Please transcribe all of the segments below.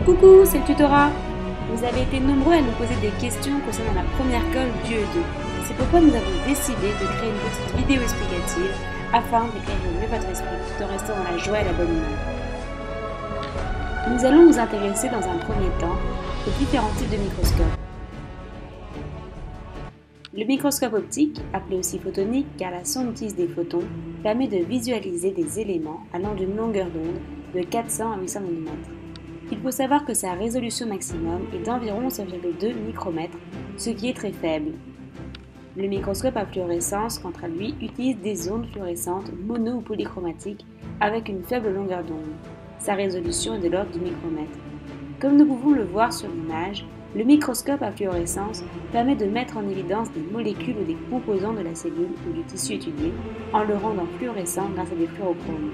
Coucou, c'est le tutorat. Vous avez été nombreux à nous poser des questions concernant la première colle d'UE2. C'est pourquoi nous avons décidé de créer une petite vidéo explicative afin d'éclairer mieux votre esprit tout en restant dans la joie et la bonne humeur. Nous allons nous intéresser dans un premier temps aux différents types de microscopes. Le microscope optique, appelé aussi photonique car la sonde utilise des photons, permet de visualiser des éléments allant d'une longueur d'onde de 400 à 800 mm. Il faut savoir que sa résolution maximum est d'environ 1,2 micromètres, ce qui est très faible. Le microscope à fluorescence, quant à lui, utilise des ondes fluorescentes mono ou polychromatiques avec une faible longueur d'onde. Sa résolution est de l'ordre du micromètre. Comme nous pouvons le voir sur l'image, le microscope à fluorescence permet de mettre en évidence des molécules ou des composants de la cellule ou du tissu étudié en le rendant fluorescent grâce à des fluorochromes.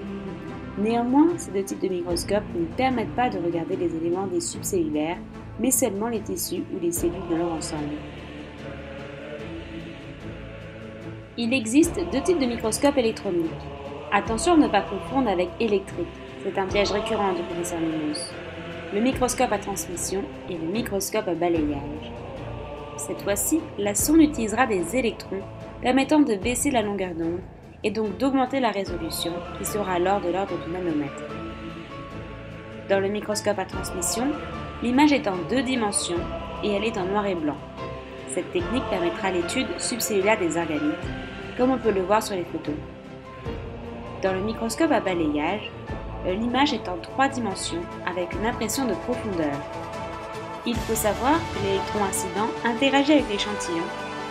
Néanmoins, ces deux types de microscopes ne permettent pas de regarder les éléments des subcellulaires, mais seulement les tissus ou les cellules dans leur ensemble. Il existe deux types de microscopes électroniques. Attention à ne pas confondre avec électrique, c'est un piège récurrent du professeur Linus. Le microscope à transmission et le microscope à balayage. Cette fois-ci, la sonde utilisera des électrons permettant de baisser la longueur d'onde et donc d'augmenter la résolution qui sera alors de l'ordre du nanomètre. Dans le microscope à transmission, l'image est en 2 dimensions et elle est en noir et blanc. Cette technique permettra l'étude subcellulaire des organites, comme on peut le voir sur les photos. Dans le microscope à balayage, l'image est en 3 dimensions avec une impression de profondeur. Il faut savoir que l'électron incident interagit avec l'échantillon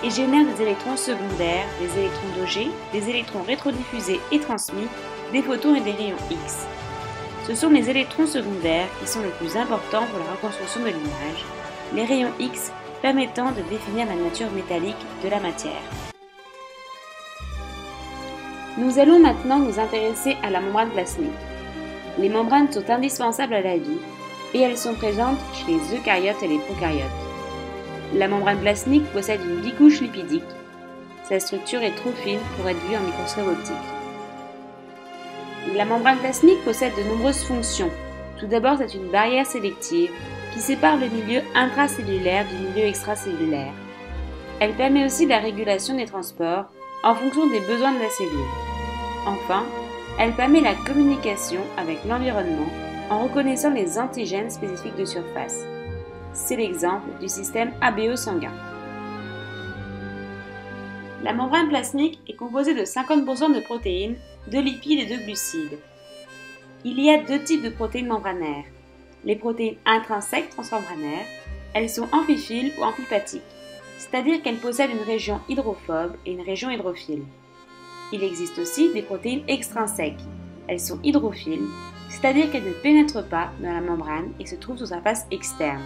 et génère des électrons secondaires, des électrons dogés, des électrons rétrodiffusés et transmis, des photons et des rayons X. Ce sont les électrons secondaires qui sont le plus importants pour la reconstruction de l'image, les rayons X permettant de définir la nature métallique de la matière. Nous allons maintenant nous intéresser à la membrane plasmique. Les membranes sont indispensables à la vie et elles sont présentes chez les eucaryotes et les prokaryotes. La membrane plasmique possède une bicouche lipidique. Sa structure est trop fine pour être vue en microscope optique. La membrane plasmique possède de nombreuses fonctions. Tout d'abord, c'est une barrière sélective qui sépare le milieu intracellulaire du milieu extracellulaire. Elle permet aussi la régulation des transports en fonction des besoins de la cellule. Enfin, elle permet la communication avec l'environnement en reconnaissant les antigènes spécifiques de surface. C'est l'exemple du système ABO sanguin. La membrane plasmique est composée de 50% de protéines, de lipides et de glucides. Il y a 2 types de protéines membranaires. Les protéines intrinsèques transmembranaires, elles sont amphiphiles ou amphipathiques, c'est-à-dire qu'elles possèdent une région hydrophobe et une région hydrophile. Il existe aussi des protéines extrinsèques. Elles sont hydrophiles, c'est-à-dire qu'elles ne pénètrent pas dans la membrane et se trouvent sur sa face externe.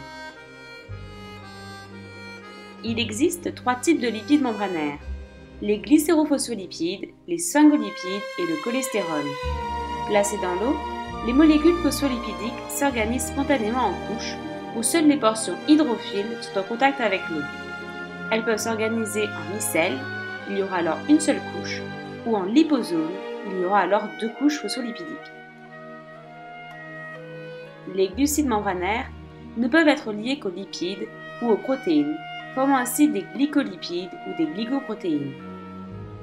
Il existe 3 types de lipides membranaires, les glycérophospholipides, les sphingolipides et le cholestérol. Placées dans l'eau, les molécules phospholipidiques s'organisent spontanément en couches où seules les portions hydrophiles sont en contact avec l'eau. Elles peuvent s'organiser en micelles, il y aura alors une seule couche, ou en liposome, il y aura alors 2 couches phospholipidiques. Les glucides membranaires ne peuvent être liés qu'aux lipides ou aux protéines, formant ainsi des glycolipides ou des glycoprotéines.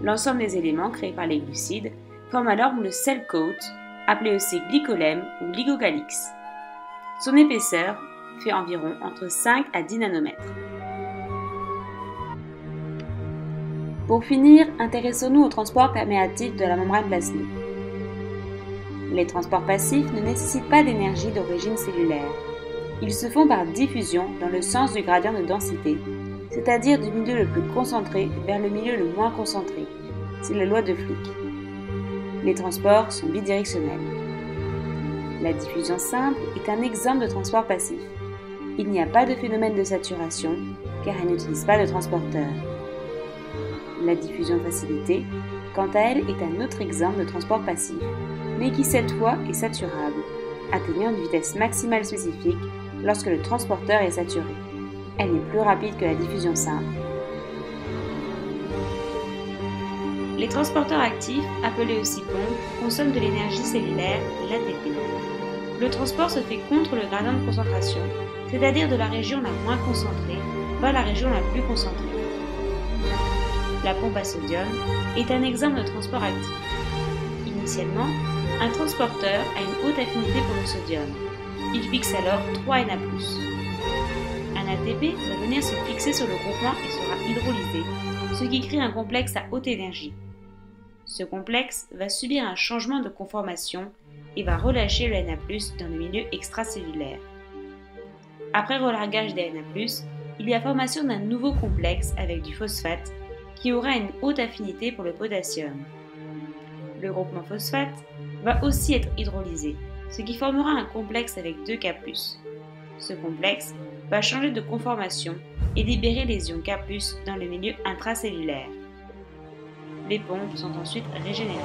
L'ensemble des éléments créés par les glucides forme alors le cell coat, appelé aussi glycolème ou glycocalyx. Son épaisseur fait environ entre 5 à 10 nanomètres. Pour finir, intéressons-nous au transport perméatif de la membrane plasmique. Les transports passifs ne nécessitent pas d'énergie d'origine cellulaire. Ils se font par diffusion dans le sens du gradient de densité, c'est-à-dire du milieu le plus concentré vers le milieu le moins concentré. C'est la loi de Flick. Les transports sont bidirectionnels. La diffusion simple est un exemple de transport passif. Il n'y a pas de phénomène de saturation car elle n'utilise pas de transporteur. La diffusion facilitée, quant à elle, est un autre exemple de transport passif, mais qui cette fois est saturable, atteignant une vitesse maximale spécifique lorsque le transporteur est saturé. Elle est plus rapide que la diffusion simple. Les transporteurs actifs, appelés aussi pompes, consomment de l'énergie cellulaire, l'ATP. Le transport se fait contre le gradient de concentration, c'est-à-dire de la région la moins concentrée vers la région la plus concentrée. La pompe à sodium est un exemple de transport actif. Initialement, un transporteur a une haute affinité pour le sodium. Il fixe alors 3 Na+. Un ATP va venir se fixer sur le groupement et sera hydrolysé, ce qui crée un complexe à haute énergie. Ce complexe va subir un changement de conformation et va relâcher le Na+ dans le milieu extracellulaire. Après relargage des Na+, il y a formation d'un nouveau complexe avec du phosphate qui aura une haute affinité pour le potassium. Le groupement phosphate va aussi être hydrolysé, ce qui formera un complexe avec 2 K+. Ce complexe va changer de conformation et libérer les ions K+ dans le milieu intracellulaire. Les pompes sont ensuite régénérées.